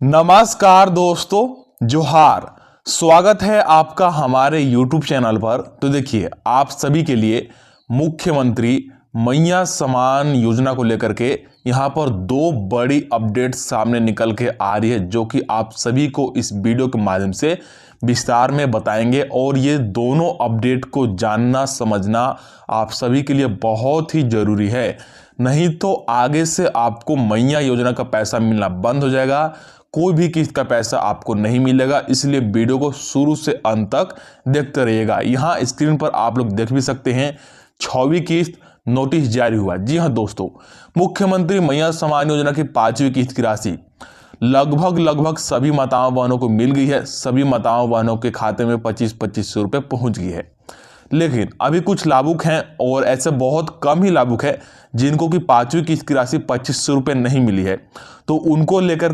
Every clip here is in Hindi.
नमस्कार दोस्तों, जोहार। स्वागत है आपका हमारे YouTube चैनल पर। तो देखिए, आप सभी के लिए मुख्यमंत्री मैया समान योजना को लेकर के यहाँ पर दो बड़ी अपडेट सामने निकल के आ रही है, जो कि आप सभी को इस वीडियो के माध्यम से विस्तार में बताएंगे। और ये दोनों अपडेट को जानना समझना आप सभी के लिए बहुत ही जरूरी है, नहीं तो आगे से आपको मैया योजना का पैसा मिलना बंद हो जाएगा, कोई भी किस्त का पैसा आपको नहीं मिलेगा। इसलिए वीडियो को शुरू से अंत तक देखते रहिएगा। यहाँ स्क्रीन पर आप लोग देख भी सकते हैं 6वीं किस्त नोटिस जारी हुआ। जी हाँ दोस्तों, मुख्यमंत्री मैया समान योजना की 5वीं किस्त की राशि लगभग सभी माताओं बहनों को मिल गई है। सभी माताओं बहनों के खाते में 25-2500 रुपये पहुंच गई है। लेकिन अभी कुछ लाभुक हैं और ऐसे बहुत कम ही लाभुक है जिनको कि 5वीं किस्त की राशि 2500 रुपये नहीं मिली है। तो उनको लेकर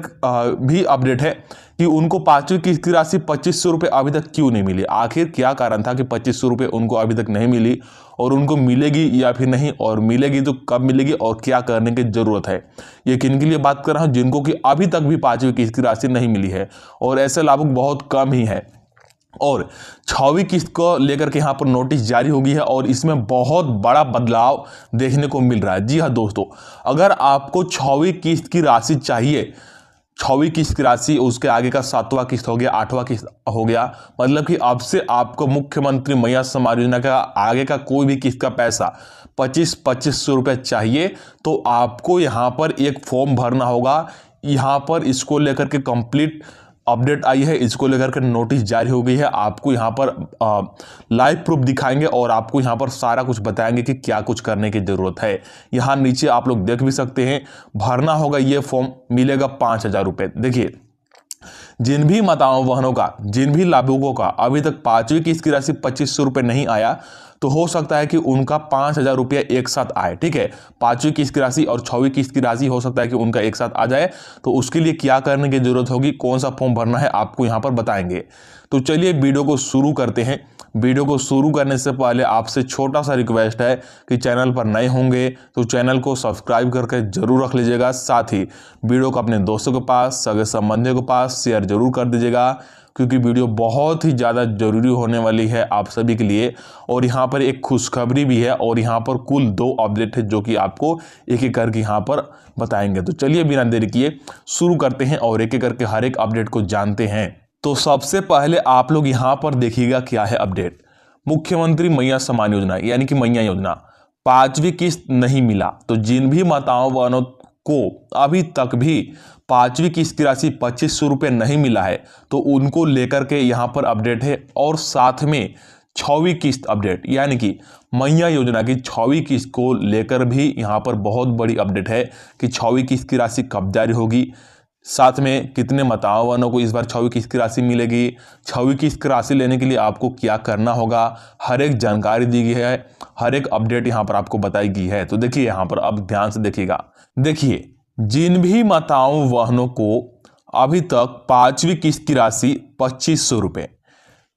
भी अपडेट है कि उनको 5वीं किस्त की राशि 2500 रुपये अभी तक क्यों नहीं मिली। आखिर क्या कारण था कि 2500 रुपये उनको अभी तक नहीं मिली, और उनको मिलेगी या फिर नहीं, और मिलेगी तो कब मिलेगी और क्या करने की जरूरत है। ये किन के लिए बात कर रहा हूँ, जिनको कि अभी तक भी 5वीं किस्त की राशि नहीं मिली है, और ऐसे लाभुक बहुत कम ही है। और 6वीं किस्त को लेकर के यहाँ पर नोटिस जारी हो गई है, और इसमें बहुत बड़ा बदलाव देखने को मिल रहा है। जी हाँ दोस्तों, अगर आपको 6वीं किस्त की राशि चाहिए, 6वीं किस्त की राशि, उसके आगे का 7वां किस्त हो गया, 8वां किस्त हो गया, मतलब कि अब से आपको मुख्यमंत्री मैया समान योजना का आगे का कोई भी किस्त का पैसा 25-2500 रुपये चाहिए, तो आपको यहाँ पर एक फॉर्म भरना होगा। यहाँ पर इसको लेकर के कंप्लीट अपडेट आई है, इसको लेकर के नोटिस जारी हो गई है। आपको यहाँ पर लाइव प्रूफ दिखाएंगे और आपको यहाँ पर सारा कुछ बताएंगे कि क्या कुछ करने की जरूरत है। यहाँ नीचे आप लोग देख भी सकते हैं, भरना होगा ये फॉर्म, मिलेगा 5000 रुपये। देखिए, जिन भी माताओं बहनों का, जिन भी लाभुकों का अभी तक 5वीं किस्त की राशि 2500 रुपये नहीं आया, तो हो सकता है कि उनका 5000 रुपये एक साथ आए। ठीक है, 5वीं किस्त की राशि और 6वीं किस्त की राशि हो सकता है कि उनका एक साथ आ जाए। तो उसके लिए क्या करने की जरूरत होगी, कौन सा फॉर्म भरना है, आपको यहाँ पर बताएंगे। तो चलिए वीडियो को शुरू करते हैं। वीडियो को शुरू करने से पहले आपसे छोटा सा रिक्वेस्ट है कि चैनल पर नए होंगे तो चैनल को सब्सक्राइब करके जरूर रख लीजिएगा। साथ ही वीडियो को अपने दोस्तों के पास, सगे संबंधियों के पास शेयर जरूर कर दीजिएगा, क्योंकि वीडियो बहुत ही ज़्यादा जरूरी होने वाली है आप सभी के लिए। और यहाँ पर एक खुशखबरी भी है, और यहाँ पर कुल 2 अपडेट है जो कि आपको एक एक करके यहाँ पर बताएंगे। तो चलिए बिना देरी किए शुरू करते हैं और एक एक करके हर एक अपडेट को जानते हैं। तो सबसे पहले आप लोग यहाँ पर देखिएगा क्या है अपडेट। मुख्यमंत्री मैया समान योजना यानी कि मैया योजना 5वीं किस्त नहीं मिला, तो जिन भी माताओं बहनों को अभी तक भी 5वीं किस्त की राशि 2500 रुपये नहीं मिला है, तो उनको लेकर के यहाँ पर अपडेट है। और साथ में 6वीं किस्त अपडेट यानी कि मैया योजना की 6वीं किस्त को लेकर भी यहाँ पर बहुत बड़ी अपडेट है कि 6वीं किस्त की राशि कब जारी होगी, साथ में कितने माताओं बहनों को इस बार 6वीं किस्त की राशि मिलेगी, 6वीं किस्त की राशि लेने के लिए आपको क्या करना होगा, हर एक जानकारी दी गई है, हर एक अपडेट यहाँ पर आपको बताई गई है। तो देखिए यहाँ पर अब ध्यान से देखिएगा। देखिए, जिन भी माताओं बहनों को अभी तक 5वीं किस्त की राशि 2500 रुपये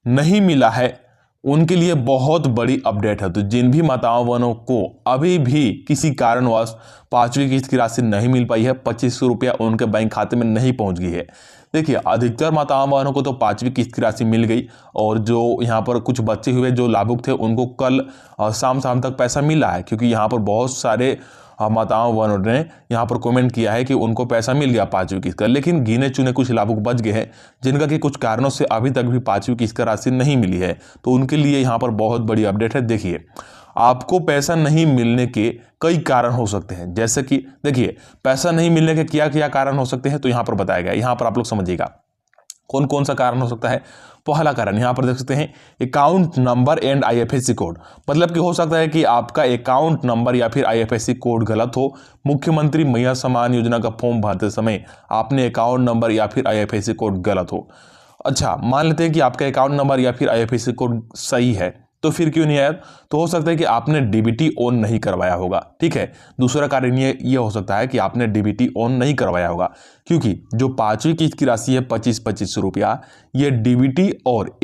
नहीं मिला है, उनके लिए बहुत बड़ी अपडेट है। तो जिन भी माताओं बहनों को अभी भी किसी कारणवश 5वीं किस्त की राशि नहीं मिल पाई है, 2500 रुपया उनके बैंक खाते में नहीं पहुंच गई है। देखिए, अधिकतर माताओं बहनों को तो 5वीं किस्त की राशि मिल गई, और जो यहाँ पर कुछ बचे हुए जो लाभुक थे उनको कल शाम तक पैसा मिला है, क्योंकि यहाँ पर बहुत सारे माताओं बहनों ने यहाँ पर कमेंट किया है कि उनको पैसा मिल गया 5वीं किस्त का। लेकिन गिने चुने कुछ लाभुक बच गए हैं जिनका कि कुछ कारणों से अभी तक भी 5वीं किस्त का राशि नहीं मिली है, तो उनके लिए यहाँ पर बहुत बड़ी अपडेट है। देखिए, आपको पैसा नहीं मिलने के कई कारण हो सकते हैं, जैसे कि देखिए, पैसा नहीं मिलने के क्या क्या कारण हो सकते हैं, तो यहाँ पर बताया गया। यहाँ पर आप लोग समझिएगा कौन कौन सा कारण हो सकता है। पहला कारण यहाँ पर देख सकते हैं, account number and IFSC code. मतलब कि हो सकता है कि आपका अकाउंट नंबर या फिर आईएफएससी कोड गलत हो। मुख्यमंत्री मैया समान योजना का फॉर्म भरते समय आपने अकाउंट नंबर या फिर आईएफएससी कोड गलत हो। अच्छा, मान लेते हैं कि आपका अकाउंट नंबर या फिर आईएफएससी कोड सही है, तो फिर क्यों नहीं आया, तो हो सकता है कि आपने डीबीटी ऑन नहीं करवाया होगा। ठीक है, दूसरा कारण ये हो सकता है कि आपने डीबीटी ऑन नहीं करवाया होगा, क्योंकि जो 5वीं किस्त की राशि है 25-2500 रुपया, ये डीबीटी और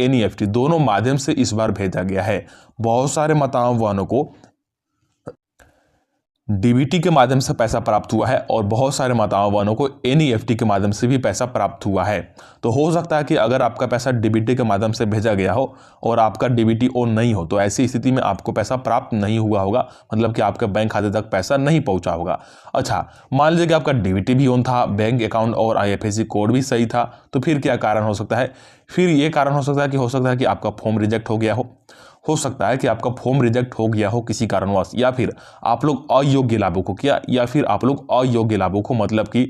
एनईएफटी दोनों माध्यम से इस बार भेजा गया है। बहुत सारे माताओं बहनों को डीबीटी के माध्यम से पैसा प्राप्त हुआ है और बहुत सारे माताओं बहनों को एनईएफटी के माध्यम से भी पैसा प्राप्त हुआ है। तो हो सकता है कि अगर आपका पैसा डीबीटी के माध्यम से भेजा गया हो और आपका डीबीटी ऑन नहीं हो, तो ऐसी स्थिति में आपको पैसा प्राप्त नहीं हुआ होगा, मतलब कि आपके बैंक खाते तक पैसा नहीं पहुंचा होगा। अच्छा, मान लीजिए कि आपका डीबीटी भी ऑन था, बैंक अकाउंट और आईएफएससी कोड भी सही था, तो फिर क्या कारण हो सकता है? फिर ये कारण हो सकता है कि आपका फॉर्म रिजेक्ट हो गया हो सकता है कि आपका फॉर्म रिजेक्ट हो गया हो किसी कारणवश, या फिर आप लोग अयोग्य लाभुक हो क्या, या फिर आप लोग अयोग्य लाभुक हो, मतलब कि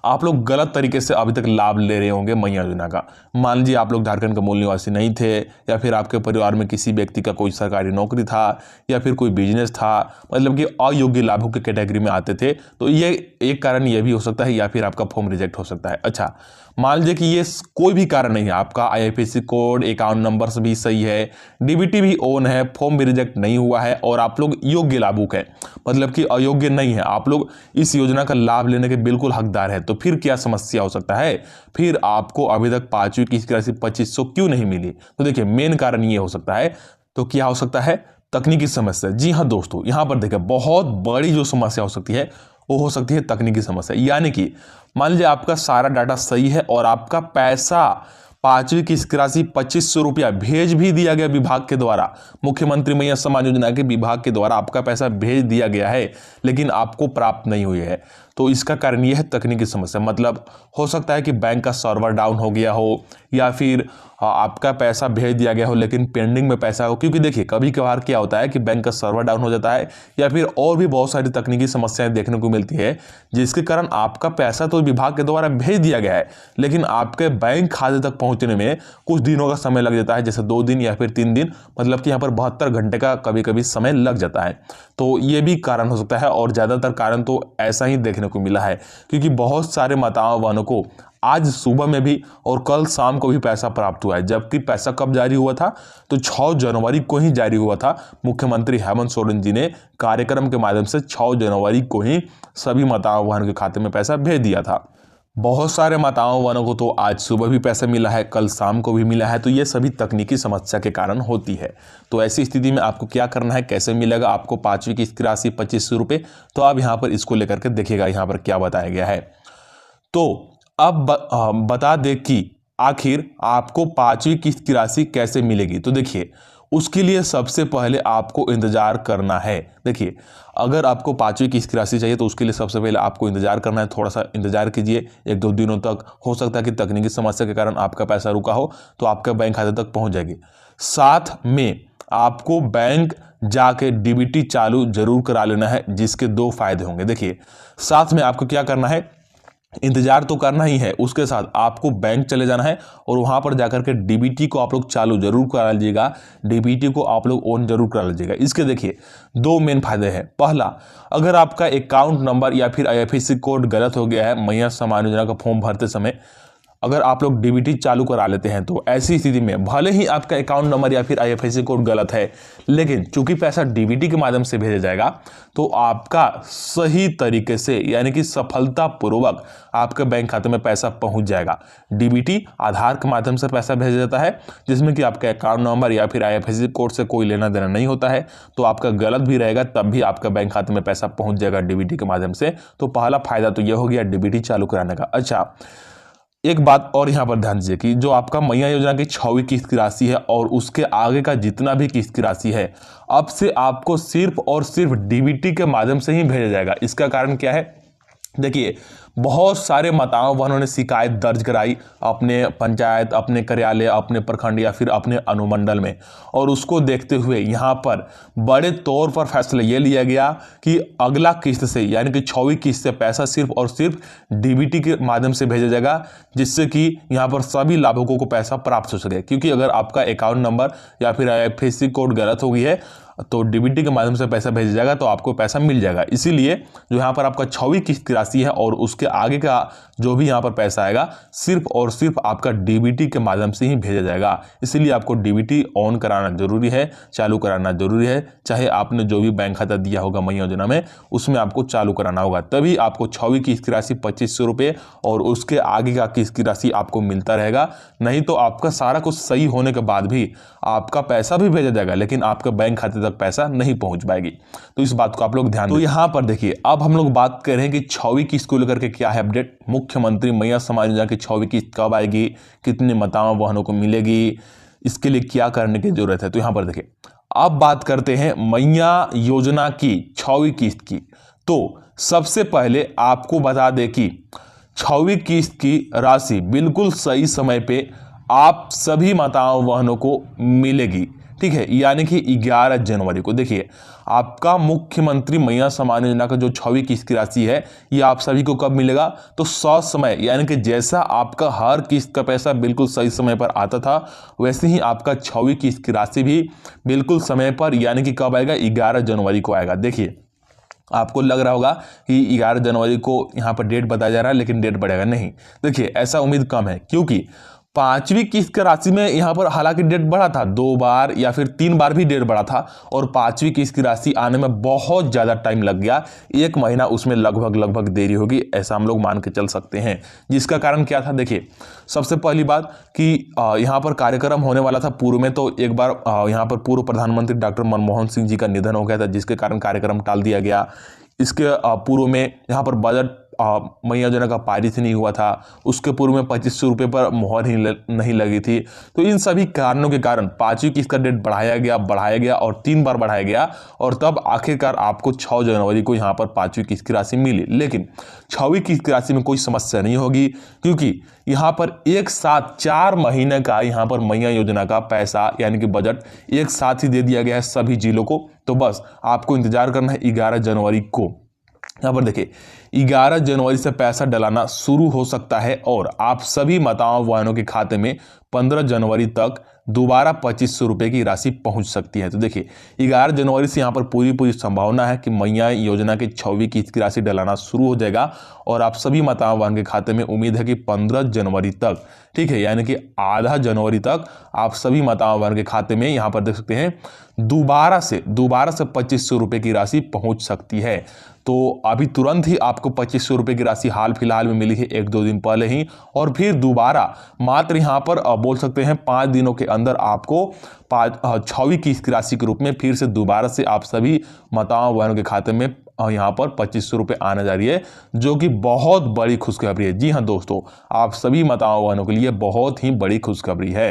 आप लोग गलत तरीके से अभी तक लाभ ले रहे होंगे मैया योजना का। मान लीजिए आप लोग झारखंड के मूल निवासी नहीं थे, या फिर आपके परिवार में किसी व्यक्ति का कोई सरकारी नौकरी था, या फिर कोई बिजनेस था, मतलब कि अयोग्य लाभुक के कैटेगरी में आते थे, तो ये एक कारण ये भी हो सकता है, या फिर आपका फॉर्म रिजेक्ट हो सकता है। अच्छा, मान लीजिए कि ये कोई भी कारण नहीं है, आपका आईएफएससी कोड, अकाउंट नंबर भी सही है, डीबीटी भी ऑन है, फॉर्म भी रिजेक्ट नहीं हुआ है और आप लोग योग्य लाभुक है, मतलब कि अयोग्य नहीं है, आप लोग इस योजना का लाभ लेने के बिल्कुल हकदार है, तो फिर क्या समस्या हो सकता है? फिर आपको अभी तक 5वीं किस्त की राशि 2500 क्यों नहीं मिली? तो देखिए, मेन कारण ये हो सकता है। तो क्या हो सकता है? तकनीकी समस्या। जी हाँ दोस्तों, यहां पर देखिए बहुत बड़ी जो समस्या हो सकती है वो हो सकती है तकनीकी समस्या। यानी कि मान लीजिए आपका सारा डाटा सही है और आपका पैसा 5वीं किस्त की राशि 2500 रुपया भेज भी दिया गया विभाग के द्वारा, मुख्यमंत्री मैया सम्मान योजना के विभाग के द्वारा आपका पैसा भेज दिया गया है, लेकिन आपको प्राप्त नहीं हुई है। तो इसका कारण यह है तकनीकी समस्या। मतलब हो सकता है कि बैंक का सर्वर डाउन हो गया हो, या फिर आपका पैसा भेज दिया गया हो लेकिन पेंडिंग में पैसा हो, क्योंकि देखिए कभी कभार क्या होता है कि बैंक का सर्वर डाउन हो जाता है, या फिर और भी बहुत सारी तकनीकी समस्याएं देखने को मिलती है, जिसके कारण आपका पैसा तो विभाग के द्वारा भेज दिया गया है, लेकिन आपके बैंक खाते तक पहुंचने में कुछ दिनों का समय लग जाता है, जैसे 2 दिन या फिर 3 दिन, मतलब कि यहाँ पर 72 घंटे का कभी कभी समय लग जाता है। तो ये भी कारण हो सकता है, और ज़्यादातर कारण तो ऐसा ही देखने को मिला है, क्योंकि बहुत सारे माताओं बहनों को आज सुबह में भी और कल शाम को भी पैसा प्राप्त हुआ है। जबकि पैसा कब जारी हुआ था? तो 6 जनवरी को ही जारी हुआ था। मुख्यमंत्री हेमंत सोरेन जी ने कार्यक्रम के माध्यम से 6 जनवरी को ही सभी माताओं बहनों के खाते में पैसा भेज दिया था। बहुत सारे माताओं बहनों को तो आज सुबह भी पैसा मिला है, कल शाम को भी मिला है। तो ये सभी तकनीकी समस्या के कारण होती है। तो ऐसी स्थिति में आपको क्या करना है, कैसे मिलेगा आपको 5वीं किस्त की राशि 2500 रुपये? तो आप यहाँ पर इसको लेकर के देखिएगा, यहाँ पर क्या बताया गया है। तो अब बता दें कि आखिर आपको 5वीं किस्त की राशि कैसे मिलेगी। तो देखिए, उसके लिए सबसे पहले आपको इंतजार करना है। देखिए, अगर आपको 5वीं किस्त की राशि चाहिए तो उसके लिए सबसे पहले आपको इंतजार करना है। थोड़ा सा इंतजार कीजिए, 1-2 दिनों तक। हो सकता है कि तकनीकी समस्या के कारण आपका पैसा रुका हो, तो आपका बैंक खाते तक पहुंच जाएगी। साथ में आपको बैंक जाके डीबीटी चालू जरूर करा लेना है, जिसके 2 फायदे होंगे। देखिए, साथ में आपको क्या करना है, इंतजार तो करना ही है, उसके साथ आपको बैंक चले जाना है और वहां पर जाकर के डीबीटी को आप लोग चालू जरूर करा लीजिएगा, डीबीटी को आप लोग ऑन जरूर करा लीजिएगा। इसके देखिए 2 मेन फायदे हैं। पहला, अगर आपका अकाउंट नंबर या फिर आईएफएससी कोड गलत हो गया है मैया सम्मान योजना का फॉर्म भरते समय, अगर आप लोग डीबीटी चालू करा लेते हैं, तो ऐसी स्थिति में भले ही आपका अकाउंट नंबर या फिर आईएफएससी कोड गलत है, लेकिन चूंकि पैसा डीबीटी के माध्यम से भेजा जाएगा, तो आपका सही तरीके से यानी कि सफलतापूर्वक आपके बैंक खाते में पैसा पहुंच जाएगा। डीबीटी आधार के माध्यम से पैसा भेजा जाता है, जिसमें कि आपके अकाउंट नंबर या फिर आईएफएससी कोड से कोई लेना देना नहीं होता है। तो आपका गलत भी रहेगा तब भी आपका बैंक खाते में पैसा पहुंच जाएगा डीबीटी के माध्यम से। तो पहला फायदा तो यह हो गया डीबीटी चालू कराने का। अच्छा, एक बात और यहां पर ध्यान दीजिए कि जो आपका मैया योजना की 6वीं किस्त की राशि है और उसके आगे का जितना भी किस्त की राशि है, अब से आपको सिर्फ और सिर्फ डीबीटी के माध्यम से ही भेजा जाएगा। इसका कारण क्या है? देखिए, बहुत सारे माताओं बहनों ने शिकायत दर्ज कराई अपने पंचायत, अपने कार्यालय, अपने प्रखंड या फिर अपने अनुमंडल में, और उसको देखते हुए यहाँ पर बड़े तौर पर फैसला ये लिया गया कि अगला किस्त से यानी कि 6वीं किस्त से पैसा सिर्फ और सिर्फ डीबीटी के माध्यम से भेजा जाएगा, जिससे कि यहाँ पर सभी लाभुकों को पैसा प्राप्त हो सके। क्योंकि अगर आपका अकाउंट नंबर या फिर आईएफएससी कोड गलत हो गई है तो डीबीटी के माध्यम से पैसा भेजा जाएगा तो आपको पैसा मिल जाएगा। इसीलिए जो यहाँ पर आपका 6वीं किस्त की राशि है और उसके आगे का जो भी यहाँ पर पैसा आएगा सिर्फ और सिर्फ आपका डीबीटी के माध्यम से ही भेजा जाएगा। इसीलिए आपको डीबीटी ऑन कराना जरूरी है, चालू कराना जरूरी है। चाहे आपने जो भी बैंक खाता दिया होगा मैया योजना में, उसमें आपको चालू कराना होगा, तभी आपको 6वीं किस्त की राशि 2500 रुपये और उसके आगे का किस्त की राशि आपको मिलता रहेगा। नहीं तो आपका सारा कुछ सही होने के बाद भी आपका पैसा भी भेजा जाएगा, लेकिन आपके बैंक खाते तक तक पैसा नहीं पहुंच पाएगी। तो इस बात को आप लोग ध्यान दें। तो यहाँ पर देखिए, अब हम लोग बात कर रहे हैं कि 6वीं किस्त को लेकर के क्या है अपडेट। मुख्यमंत्री मैया समान योजना की 6वीं किस्त कब आएगी, कितने माताओं बहनों को मिलेगी, इसके लिए क्या करने की जरूरत है। तो यहाँ पर देखिए, अब बात करते हैं मैया योजना की 6वीं किस्त की। तो सबसे पहले आपको बता दें कि 6वीं किस्त की राशि बिल्कुल सही समय पे आप सभी माताओं बहनों को मिलेगी, ठीक है, यानी कि 11 जनवरी को। देखिए, आपका मुख्यमंत्री मैया सम्मान योजना का जो 6वीं किस्त की राशि है, ये आप सभी को कब मिलेगा, तो समय, यानी कि जैसा आपका हर किस्त का पैसा बिल्कुल सही समय पर आता था, वैसे ही आपका 6वीं किस्त की राशि भी बिल्कुल समय पर, यानी कि कब आएगा, 11 जनवरी को आएगा। देखिए, आपको लग रहा होगा कि 11 जनवरी को यहाँ पर डेट बताया जा रहा है, लेकिन डेट बढ़ेगा नहीं। देखिए, ऐसा उम्मीद कम है, क्योंकि 5वीं किस्त की राशि में यहाँ पर हालांकि डेट बढ़ा था, 2 बार या फिर 3 बार भी डेट बढ़ा था, और 5वीं किस्त की राशि आने में बहुत ज़्यादा टाइम लग गया, 1 महीना उसमें लगभग देरी होगी, ऐसा हम लोग मान के चल सकते हैं। जिसका कारण क्या था, देखिए, सबसे पहली बात कि यहाँ पर कार्यक्रम होने वाला था पूर्व में, तो एक बार यहाँ पर पूर्व प्रधानमंत्री डॉक्टर मनमोहन सिंह जी का निधन हो गया था, जिसके कारण कार्यक्रम टाल दिया गया। इसके पूर्व में यहाँ पर बजट मैया योजना का पारित नहीं हुआ था, उसके पूर्व में 2500 रुपये पर मोहर ही नहीं लगी थी। तो इन सभी कारणों के कारण 5वीं किस्त का डेट बढ़ाया गया और 3 बार बढ़ाया गया, और तब आखिरकार आपको 6 जनवरी को यहाँ पर 5वीं किस्त की राशि मिली। लेकिन 6वीं किस्त की राशि में कोई समस्या नहीं होगी, क्योंकि यहाँ पर एक साथ 4 महीने का यहाँ पर मैया योजना का पैसा, यानी कि बजट एक साथ ही दे दिया गया है सभी जिलों को। तो बस आपको इंतजार करना है 11 जनवरी को। यहाँ पर देखिए, 11 जनवरी से पैसा डलाना शुरू हो सकता है, और आप सभी माताओं बहनों के खाते में 15 जनवरी तक दोबारा 2500 रुपये की राशि पहुंच सकती है। तो देखिए, 11 जनवरी से यहाँ पर पूरी संभावना है कि मैया योजना की 6वीं किस्त की राशि डलाना शुरू हो जाएगा, और आप सभी माताओं बहन के खाते में उम्मीद है कि 15 जनवरी तक, ठीक है, यानी कि आधा जनवरी तक आप सभी माताओं बहन के खाते में यहाँ पर देख सकते हैं दोबारा से 2500 रुपये की राशि पहुँच सकती है। तो अभी तुरंत ही आपको 2500 रुपये की राशि हाल फिलहाल में मिली है 1-2 दिन पहले ही, और फिर दोबारा मात्र यहाँ पर बोल सकते हैं 5 दिनों के अंदर आपको 6वीं किस्त की राशि के रूप में फिर से दोबारा से आप सभी माताओं बहनों के खाते में यहाँ पर 2500 रुपये आने जा रही है, जो कि बहुत बड़ी खुशखबरी है। जी हाँ दोस्तों, आप सभी माताओं बहनों के लिए बहुत ही बड़ी खुशखबरी है।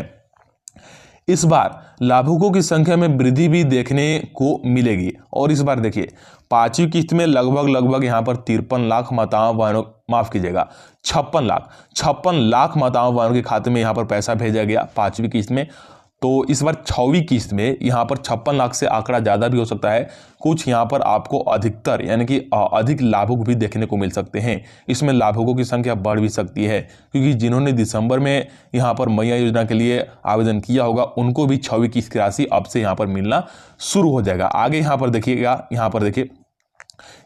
इस बार लाभुकों की संख्या में वृद्धि भी देखने को मिलेगी, और इस बार देखिए 5वीं किस्त में लगभग यहाँ पर 53 लाख माताओं बहनों, माफ कीजिएगा 56 लाख माताओं बहनों के खाते में यहाँ पर पैसा भेजा गया 5वीं किस्त में। तो इस बार 6वीं किस्त में यहाँ पर 56 लाख से आंकड़ा ज़्यादा भी हो सकता है, कुछ यहाँ पर आपको अधिकतर यानी कि अधिक लाभुक भी देखने को मिल सकते हैं। इसमें लाभुकों की संख्या बढ़ भी सकती है, क्योंकि जिन्होंने दिसंबर में यहाँ पर मैया योजना के लिए आवेदन किया होगा, उनको भी 6वीं किस्त की राशि अब से यहाँ पर मिलना शुरू हो जाएगा। आगे यहाँ पर देखिएगा, यहाँ पर देखिए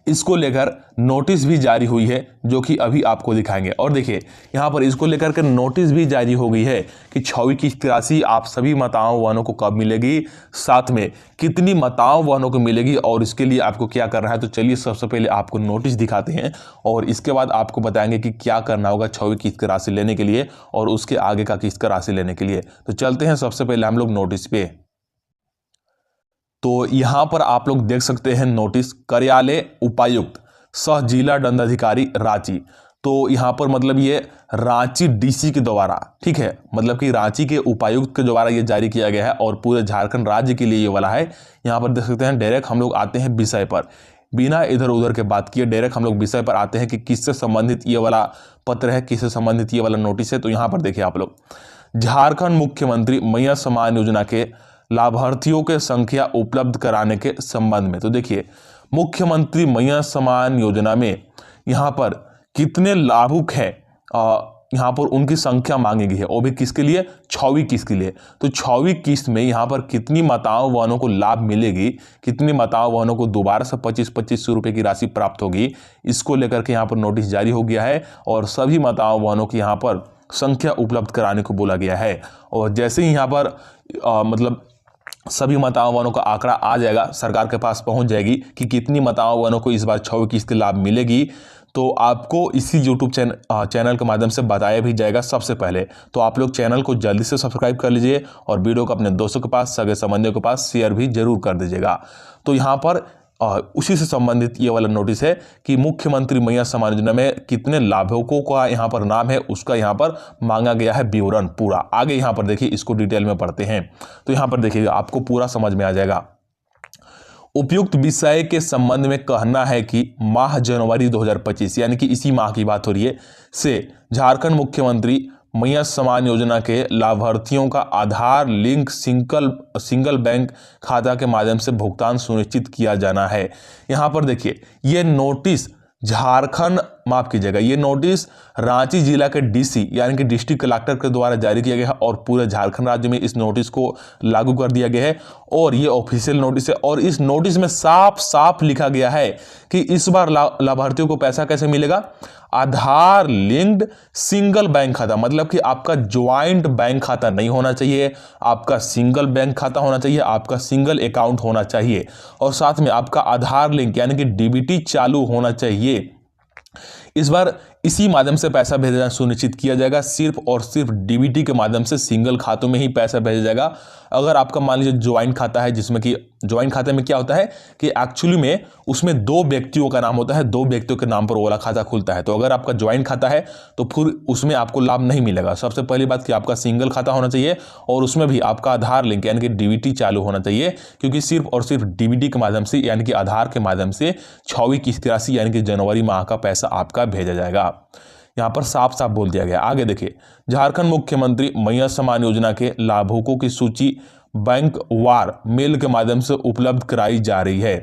इसको लेकर नोटिस भी जारी हुई है, जो कि अभी आपको दिखाएंगे। और देखिए यहाँ पर इसको लेकर के नोटिस भी जारी हो गई है कि 6वीं किस्त की राशि आप सभी माताओं बहनों को कब मिलेगी, साथ में कितनी माताओं बहनों को मिलेगी, और इसके लिए आपको क्या करना है। तो चलिए सबसे पहले आपको नोटिस दिखाते हैं, और इसके बाद आपको बताएंगे कि क्या करना होगा 6वीं किस्त की राशि लेने के लिए और उसके आगे का किस्त का राशि लेने के लिए। तो चलते हैं सबसे पहले हम लोग नोटिस पे। तो यहाँ पर आप लोग देख सकते हैं नोटिस, कार्यालय उपायुक्त सह जिला दंडाधिकारी रांची। तो यहाँ पर मतलब ये रांची डीसी के द्वारा, ठीक है, मतलब कि रांची के उपायुक्त के द्वारा ये जारी किया गया है, और पूरे झारखंड राज्य के लिए ये वाला है। यहाँ पर देख सकते हैं, डायरेक्ट हम लोग आते हैं विषय पर, बिना इधर उधर के बात किए डायरेक्ट हम लोग विषय पर आते हैं कि किससे संबंधित ये वाला पत्र है, किससे संबंधित ये वाला नोटिस है। तो यहाँ पर देखिए आप लोग, झारखंड मुख्यमंत्री मैया सम्मान योजना के लाभार्थियों के संख्या उपलब्ध कराने के संबंध में। तो देखिए, मुख्यमंत्री मैया सम्मान योजना में यहाँ पर कितने लाभुक हैं, यहाँ पर उनकी संख्या मांगी गई है, वो भी किसके लिए, 6वीं किस्त के लिए। तो 6वीं किस्त में यहाँ पर कितनी माताओं बहनों को लाभ मिलेगी, कितनी माताओं बहनों को दोबारा से 2500 रुपये की राशि प्राप्त होगी, इसको लेकर के यहाँ पर नोटिस जारी हो गया है, और सभी माताओं बहनों की यहाँ पर संख्या उपलब्ध कराने को बोला गया है। और जैसे ही यहाँ पर मतलब सभी माताओं बहनों का आंकड़ा आ जाएगा, सरकार के पास पहुंच जाएगी कि कितनी माताओं बहनों को इस बार 6वीं किस्त के लाभ मिलेगी, तो आपको इसी यूट्यूब चैनल के माध्यम से बताया भी जाएगा सबसे पहले। तो आप लोग चैनल को जल्दी से सब्सक्राइब कर लीजिए और वीडियो को अपने दोस्तों के पास, सगे संबंधियों के पास शेयर भी जरूर कर दीजिएगा। तो यहाँ पर उसी से संबंधित ये वाला नोटिस है कि मुख्यमंत्री मैया सम्मान योजना में कितने लाभुकों का यहाँ पर नाम है, उसका यहाँ पर मांगा गया है विवरण पूरा। आगे यहाँ पर देखिए, इसको डिटेल में पढ़ते हैं तो यहाँ पर देखिए आपको पूरा समझ में आ जाएगा। उपयुक्त विषय के संबंध में कहना है कि माह जनवरी 2025 यानी कि इसी माह की बात हो रही है से झारखंड मुख्यमंत्री मैया सम्मान योजना के लाभार्थियों का आधार लिंक सिंगल बैंक खाता के माध्यम से भुगतान सुनिश्चित किया जाना है। यहाँ पर देखिए ये नोटिस झारखंड, माफ कीजिएगा, ये नोटिस रांची जिला के डीसी यानी कि डिस्ट्रिक्ट कलेक्टर के द्वारा जारी किया गया है और पूरे झारखंड राज्य में इस नोटिस को लागू कर दिया गया है और ये ऑफिशियल नोटिस है। और इस नोटिस में साफ साफ लिखा गया है कि इस बार लाभार्थियों को पैसा कैसे मिलेगा, आधार लिंक्ड सिंगल बैंक खाता, मतलब कि आपका ज्वाइंट बैंक खाता नहीं होना चाहिए, आपका सिंगल बैंक खाता होना चाहिए, आपका सिंगल अकाउंट होना चाहिए और साथ में आपका आधार लिंक यानी कि डीबीटी चालू होना चाहिए। इस बार इसी माध्यम से पैसा भेजना सुनिश्चित किया जाएगा, सिर्फ और सिर्फ डीबीटी के माध्यम से सिंगल खातों में ही पैसा भेजा जाएगा। अगर आपका मान लीजिए ज्वाइंट खाता है, जिसमें कि ज्वाइंट खाते में क्या होता है कि एक्चुअली में उसमें 2 व्यक्तियों का नाम होता है, 2 व्यक्तियों के नाम पर वो वाला खाता खुलता है। तो अगर आपका ज्वाइंट खाता है तो फिर उसमें आपको लाभ नहीं मिलेगा। सबसे पहली बात कि आपका सिंगल खाता होना चाहिए और उसमें भी आपका आधार लिंक यानी कि डीबीटी चालू होना चाहिए, क्योंकि सिर्फ और सिर्फ डीबीटी के माध्यम से यानी कि आधार के माध्यम से 6वीं किस्त की राशि यानी कि जनवरी माह का पैसा आपका भेजा जाएगा। यहाँ पर साफ साफ बोल दिया गया। आगे देखिए, झारखंड मुख्यमंत्री मैया सम्मान योजना के लाभुकों की सूची बैंक वार मेल के माध्यम से उपलब्ध कराई जा रही है।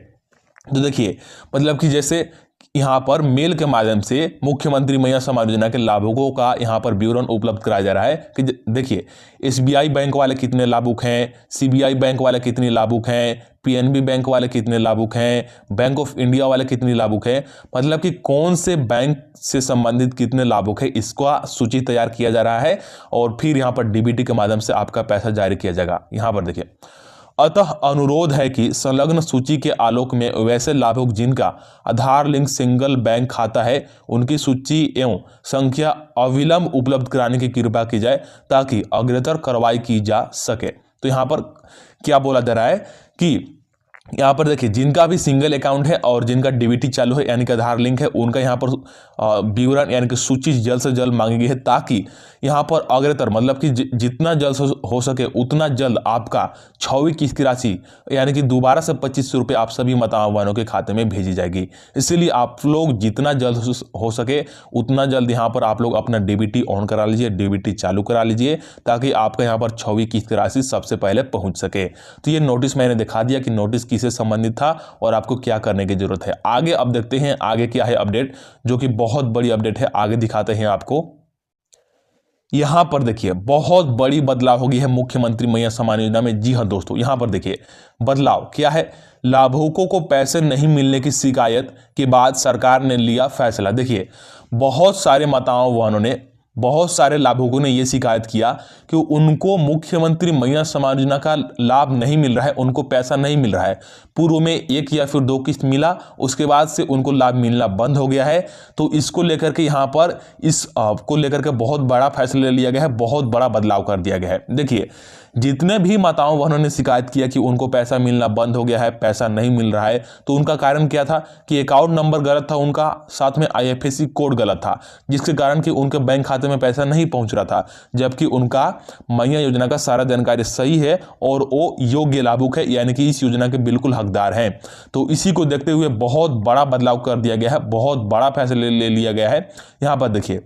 तो देखिए मतलब कि जैसे यहाँ पर मेल के माध्यम से मुख्यमंत्री मैया सम्मान योजना के लाभुकों का यहाँ पर विवरण उपलब्ध कराया जा रहा है कि देखिए एसबीआई बैंक वाले कितने लाभुक हैं, सीबीआई बैंक वाले कितने लाभुक हैं, पीएनबी बैंक वाले कितने लाभुक हैं, बैंक ऑफ इंडिया वाले कितने लाभुक हैं, मतलब कि कौन से बैंक से संबंधित कितने लाभुक है, इसका सूची तैयार किया जा रहा है और फिर यहाँ पर डीबीटी के माध्यम से आपका पैसा जारी किया जाएगा। यहाँ पर देखिए, अतः अनुरोध है कि संलग्न सूची के आलोक में वैसे लाभुक जिनका आधार लिंक सिंगल बैंक खाता है उनकी सूची एवं संख्या अविलंब उपलब्ध कराने की कृपा की जाए ताकि अग्रतर कार्रवाई की जा सके। तो यहाँ पर क्या बोला जा रहा है कि यहाँ पर देखिए जिनका भी सिंगल अकाउंट है और जिनका डीबीटी चालू है यानी कि आधार लिंक है, उनका यहाँ पर विवरण यानी कि सूची जल्द से जल्द मांगी गई है ताकि यहाँ पर अग्रतर मतलब कि जितना जल्द हो सके उतना जल्द आपका 6वीं किस्त की राशि यानी कि दोबारा से 2500 रुपये आप सभी मतावानों के खाते में भेजी जाएगी। इसीलिए आप लोग जितना जल्द हो सके उतना जल्द यहाँ पर आप लोग अपना डीबीटी ऑन करा लीजिए, डीबीटी चालू करा लीजिए ताकि आपका यहाँ पर 6वीं किस्त की राशि सबसे पहले पहुँच सके। तो ये नोटिस मैंने दिखा दिया कि नोटिस से संबंधित था और आपको क्या करने की जरूरत है। आगे अब देखते हैं आगे क्या है अपडेट, जो कि बहुत बड़ी अपडेट है। आगे दिखाते हैं आपको। यहां पर देखिए बहुत बड़ी बदलाव हो गई है मुख्यमंत्री मैया सम्मान योजना में। जी हां दोस्तों, यहां पर देखिए बदलाव क्या है। लाभुकों को पैसे नहीं मिलने की शिकायत के बाद सरकार ने लिया फैसला। देखिए बहुत सारे मतावानों ने, बहुत सारे लाभुकों ने यह शिकायत किया कि उनको मुख्यमंत्री मैया सम्मान योजना का लाभ नहीं मिल रहा है, उनको पैसा नहीं मिल रहा है। पूर्व में 1 या फिर 2 किस्त मिला, उसके बाद से उनको लाभ मिलना बंद हो गया है। तो इसको लेकर के यहाँ पर को लेकर के बहुत बड़ा फैसला लिया गया है, बहुत बड़ा बदलाव कर दिया गया है। देखिए जितने भी माताओं ने शिकायत किया कि उनको पैसा मिलना बंद हो गया है, पैसा नहीं मिल रहा है, तो उनका कारण क्या था कि अकाउंट नंबर गलत था उनका, साथ में आईएफएससी कोड गलत था, जिसके कारण कि उनके बैंक खाते में पैसा नहीं पहुंच रहा था, जबकि उनका मैया योजना का सारा जानकारी सही है और वो योग्य लाभुक है यानी कि इस योजना के बिल्कुल हकदार हैं। तो इसी को देखते हुए बहुत बड़ा बदलाव कर दिया गया है, बहुत बड़ा फैसला ले लिया गया है। यहाँ पर देखिए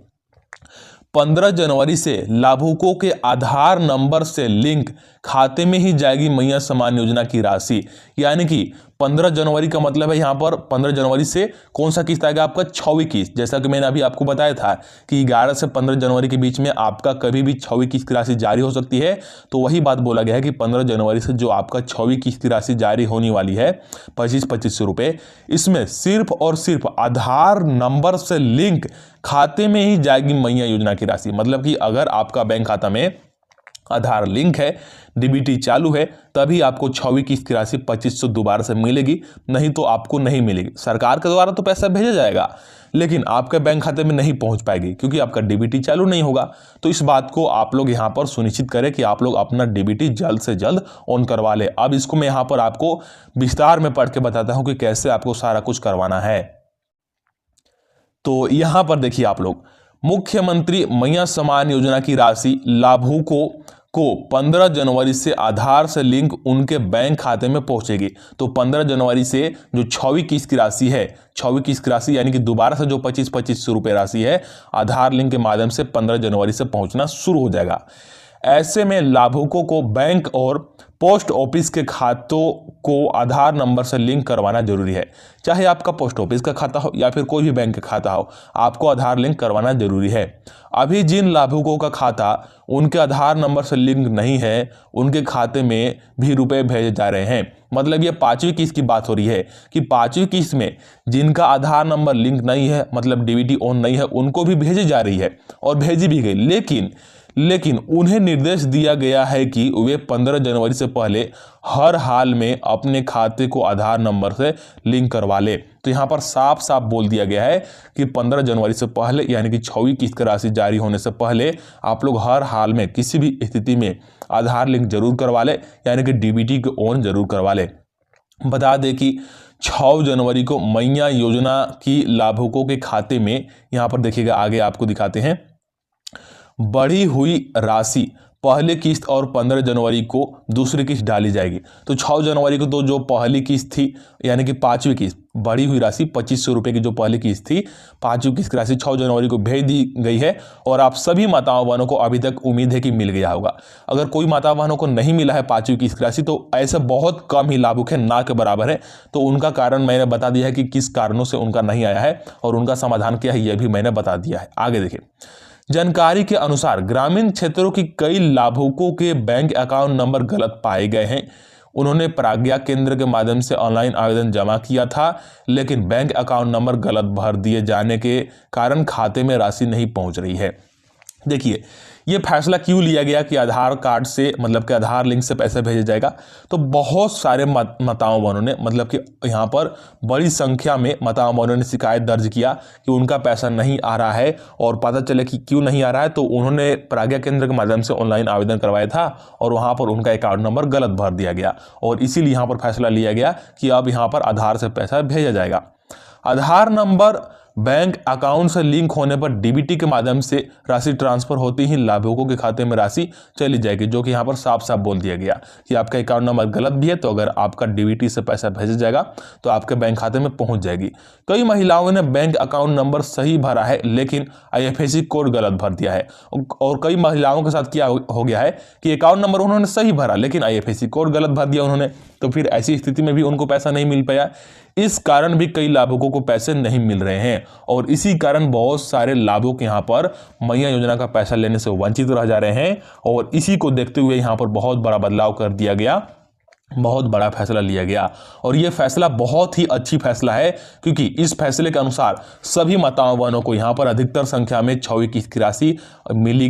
15 जनवरी से लाभुकों के आधार नंबर से लिंक खाते में ही जाएगी मैया सम्मान योजना की राशि। यानी कि 15 जनवरी का मतलब है यहाँ पर 15 जनवरी से कौन सा किस्त आएगा आपका 6वीं किस्त। जैसा कि मैंने अभी आपको बताया था कि 11 से 15 जनवरी के बीच में आपका कभी भी 6वीं किस्त की राशि जारी हो सकती है। तो वही बात बोला गया है कि 15 जनवरी से जो आपका 6वीं किस्त की राशि जारी होने वाली है 2500 रुपये, इसमें सिर्फ और सिर्फ आधार नंबर से लिंक खाते में ही जाएगी मैया योजना की राशि। मतलब कि अगर आपका बैंक खाता में आधार लिंक है, डीबीटी चालू है, तभी आपको 6वीं किस्त की राशि 2500 दोबारा से मिलेगी, नहीं तो आपको नहीं मिलेगी। सरकार के द्वारा तो पैसा भेजा जाएगा, लेकिन आपके बैंक खाते में नहीं पहुंच पाएगी क्योंकि आपका डीबीटी चालू नहीं होगा। तो इस बात को आप लोग यहां पर सुनिश्चित करें कि आप लोग अपना डीबीटी जल्द से जल्द ऑन करवा ले। अब इसको मैं यहां पर आपको विस्तार में पढ़ के बताता हूं कि कैसे आपको सारा कुछ करवाना है। तो यहां पर देखिए आप लोग, मुख्यमंत्री मैया सम्मान योजना की राशि लाभुकों को 15 जनवरी से आधार से लिंक उनके बैंक खाते में पहुंचेगी। तो 15 जनवरी से जो 6वीं किस्त की राशि है, 6वीं किस्त की राशि यानी कि दोबारा से जो 25-25 रुपये राशि है, आधार लिंक के माध्यम से 15 जनवरी से पहुंचना शुरू हो जाएगा। ऐसे में लाभुकों को बैंक और पोस्ट ऑफिस के खातों को आधार नंबर से लिंक करवाना जरूरी है। चाहे आपका पोस्ट ऑफिस का खाता हो या फिर कोई भी बैंक का खाता हो, आपको आधार लिंक करवाना जरूरी है। अभी जिन लाभुकों का खाता उनके आधार नंबर से लिंक नहीं है, उनके खाते में भी रुपए भेजे जा रहे हैं। मतलब ये 5वीं किस्त की बात हो रही है कि 5वीं किस्त में जिनका आधार नंबर लिंक नहीं है, मतलब डीबीटी ऑन नहीं है, उनको भी भेजी जा रही है और भेजी भी गई। लेकिन उन्हें निर्देश दिया गया है कि वे 15 जनवरी से पहले हर हाल में अपने खाते को आधार नंबर से लिंक करवा ले। तो यहाँ पर साफ साफ बोल दिया गया है कि 15 जनवरी से पहले यानी कि 6वीं किस्त की राशि जारी होने से पहले आप लोग हर हाल में किसी भी स्थिति में आधार लिंक जरूर करवा ले, यानी कि डीबीटी को ऑन जरूर करवा ले। बता दें कि 6 जनवरी को मैया योजना की लाभुकों के खाते में, यहाँ पर देखिएगा आगे आपको दिखाते हैं, बढ़ी हुई राशि पहले किस्त और 15 जनवरी को दूसरी किस्त डाली जाएगी। तो 6 जनवरी को तो जो पहली किस्त थी यानी कि 5वीं किस्त, बढ़ी हुई राशि 2500 रुपये की जो पहली किस्त थी, 5वीं किस्त की राशि 6 जनवरी को भेज दी गई है। और आप सभी माताओं बहनों को अभी तक उम्मीद है कि मिल गया होगा। अगर कोई माता बहनों को नहीं मिला है 5वीं किस्त की राशि, तो ऐसे बहुत कम ही लाभुक है, ना के बराबर है। तो उनका कारण मैंने बता दिया है कि किस कारणों से उनका नहीं आया है और उनका समाधान क्या है, यह भी मैंने बता दिया है। आगे देखिए, जानकारी के अनुसार ग्रामीण क्षेत्रों की कई लाभुकों के बैंक अकाउंट नंबर गलत पाए गए हैं। उन्होंने प्राज्ञा केंद्र के माध्यम से ऑनलाइन आवेदन जमा किया था, लेकिन बैंक अकाउंट नंबर गलत भर दिए जाने के कारण खाते में राशि नहीं पहुंच रही है। देखिए, ये फैसला क्यों लिया गया कि आधार कार्ड से, मतलब कि आधार लिंक से पैसे भेजा जाएगा। तो बहुत सारे माताओं बहनों ने, मतलब कि यहाँ पर बड़ी संख्या में माताओं बहनों ने शिकायत दर्ज किया कि उनका पैसा नहीं आ रहा है, और पता चले कि क्यों नहीं आ रहा है तो उन्होंने प्राज्ञा केंद्र के माध्यम से ऑनलाइन आवेदन करवाया था और वहाँ पर उनका अकाउंट नंबर गलत भर दिया गया, और इसीलिए यहाँ पर फैसला लिया गया कि अब यहाँ पर आधार से पैसा भेजा जाएगा। आधार नंबर बैंक अकाउंट से लिंक होने पर डीबीटी के माध्यम से राशि ट्रांसफर होती ही लाभुकों के खाते में राशि चली जाएगी, जो कि यहाँ पर साफ साफ बोल दिया गया कि आपका अकाउंट नंबर गलत भी है, तो अगर आपका डीबीटी से पैसा भेजा जाएगा तो आपके बैंक खाते में पहुंच जाएगी। कई महिलाओं ने बैंक अकाउंट नंबर सही भरा है, लेकिन आईएफएससी कोड गलत भर दिया है, और कई महिलाओं के साथ क्या हो गया है कि अकाउंट नंबर उन्होंने सही भरा लेकिन आईएफएससी कोड गलत भर दिया उन्होंने, तो फिर ऐसी स्थिति में भी उनको पैसा नहीं मिल पाया। इस कारण भी कई लाभुकों को पैसे नहीं मिल रहे हैं, और इसी कारण बहुत सारे लाभुक यहाँ पर मैया योजना का पैसा लेने से वंचित रह जा रहे हैं। और इसी को देखते हुए यहाँ पर बहुत बड़ा बदलाव कर दिया गया, बहुत बड़ा फैसला लिया गया, और यह फैसला बहुत ही अच्छी फैसला है, क्योंकि इस फैसले के अनुसार सभी माताओं बहनों को यहाँ पर अधिकतर संख्या में 6वीं किस्त की राशि मिलेगी।